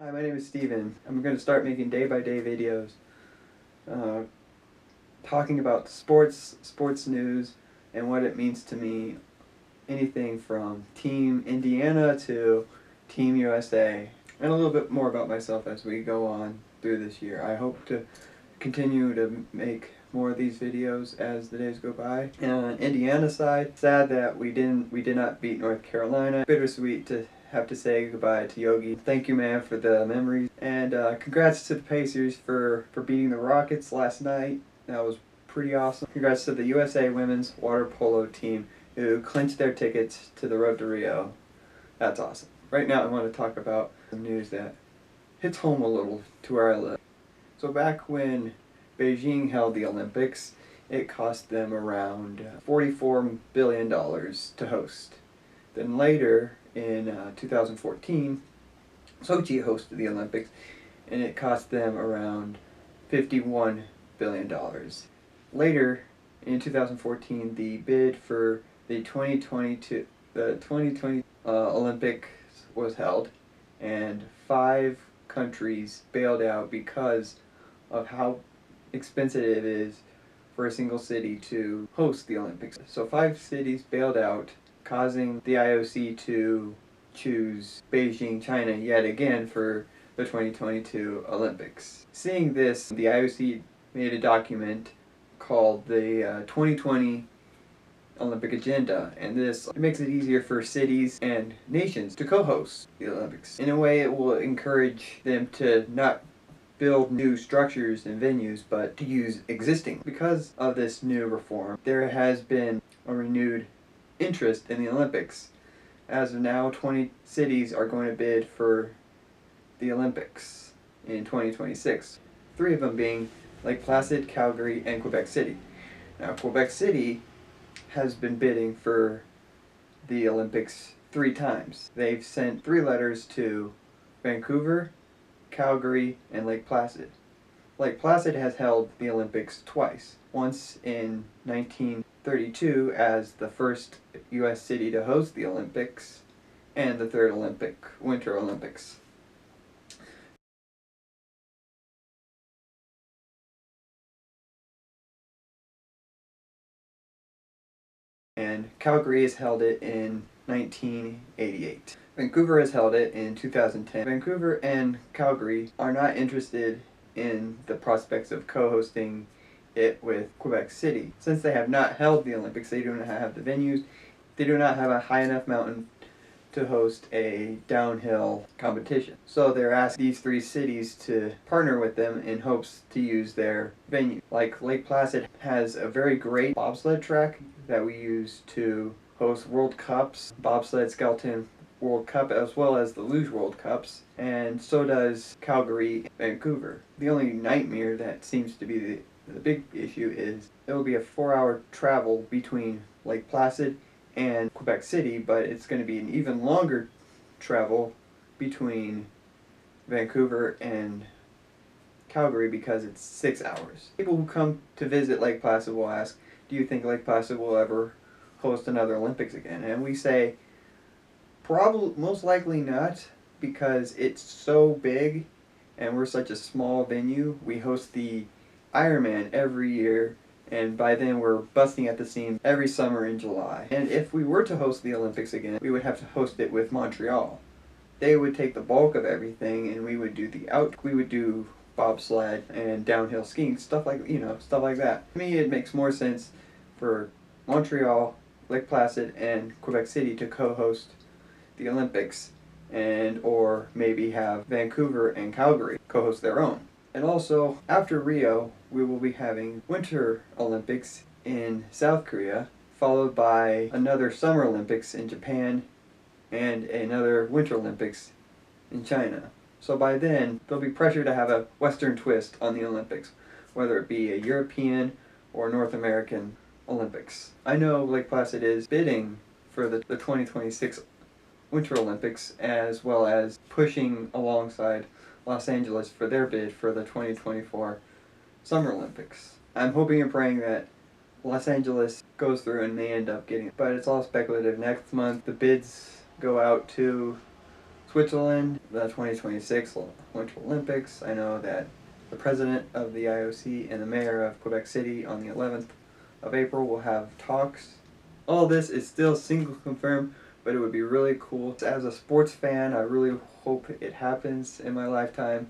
Hi, my name is Steven. I'm going to start making day-by-day videos uh, talking about sports news, and what it means to me. Anything from Team Indiana to Team USA, and a little bit more about myself as we go on through this year. I hope to continue to make more of these videos as the days go by. And on Indiana side, sad that we did not beat North Carolina. Bittersweet to have to say goodbye to Yogi. Thank you, man, for the memories. And congrats to the Pacers for beating the Rockets last night. That was pretty awesome. Congrats to the USA women's water polo team who clinched their tickets to the Road to Rio. That's awesome. Right now I want to talk about some news that hits home a little to where I live. So back when Beijing held the Olympics, it cost them around $44 billion to host. Then later, in 2014, Sochi hosted the Olympics, and it cost them around $51 billion. Later, in 2014, the bid for the 2020 Olympics was held, and 5 countries bailed out because of how expensive it is for a single city to host the Olympics. So 5 cities bailed out, causing the IOC to choose Beijing, China yet again for the 2022 Olympics. Seeing this, the IOC made a document called the 2020 Olympic Agenda, and this makes it easier for cities and nations to co-host the Olympics. In a way, it will encourage them to not build new structures and venues, but to use existing. Because of this new reform, there has been a renewed interest in the Olympics. As of now, 20 cities are going to bid for the Olympics in 2026. 3 of them being Lake Placid, Calgary, and Quebec City. Now, Quebec City has been bidding for the Olympics 3 times. They've sent 3 letters to Vancouver, Calgary, and Lake Placid. Lake Placid has held the Olympics twice. Once in 1932 as the first U.S. city to host the Olympics, and the 3rd Winter Olympics. And Calgary has held it in 1988. Vancouver has held it in 2010. Vancouver and Calgary are not interested in the prospects of co-hosting it with Quebec City. Since they have not held the Olympics, they do not have the venues, they do not have a high enough mountain to host a downhill competition. So they're asking these 3 cities to partner with them in hopes to use their venue. Like Lake Placid has a very great bobsled track that we use to host World Cups, bobsled skeleton World Cup, as well as the luge World Cups, and so does Calgary and Vancouver. The only nightmare that seems to be the big issue is it will be a 4-hour travel between Lake Placid and Quebec City, but it's going to be an even longer travel between Vancouver and Calgary because it's 6 hours. People who come to visit Lake Placid will ask, do you think Lake Placid will ever host another Olympics again? And we say, probably, most likely not, because it's so big and we're such a small venue. We host the Ironman every year, and by then we're busting at the seams every summer in July. And if we were to host the Olympics again, we would have to host it with Montreal. They would take the bulk of everything, and we would do bobsled and downhill skiing, stuff like that. To me, it makes more sense for Montreal, Lake Placid, and Quebec City to co-host the Olympics, and or maybe have Vancouver and Calgary co-host their own. And also, after Rio, we will be having Winter Olympics in South Korea, followed by another Summer Olympics in Japan, and another Winter Olympics in China. So by then, there'll be pressure to have a Western twist on the Olympics, whether it be a European or North American Olympics. I know Lake Placid is bidding for the 2026 Winter Olympics, as well as pushing alongside Los Angeles for their bid for the 2024 Summer Olympics. I'm hoping and praying that Los Angeles goes through and they end up getting it, but it's all speculative. Next month, the bids go out to Switzerland, the 2026 Winter Olympics. I know that the president of the IOC and the mayor of Quebec City on the 11th of April will have talks. All this is still single confirmed, but it would be really cool. As a sports fan, I really hope it happens in my lifetime.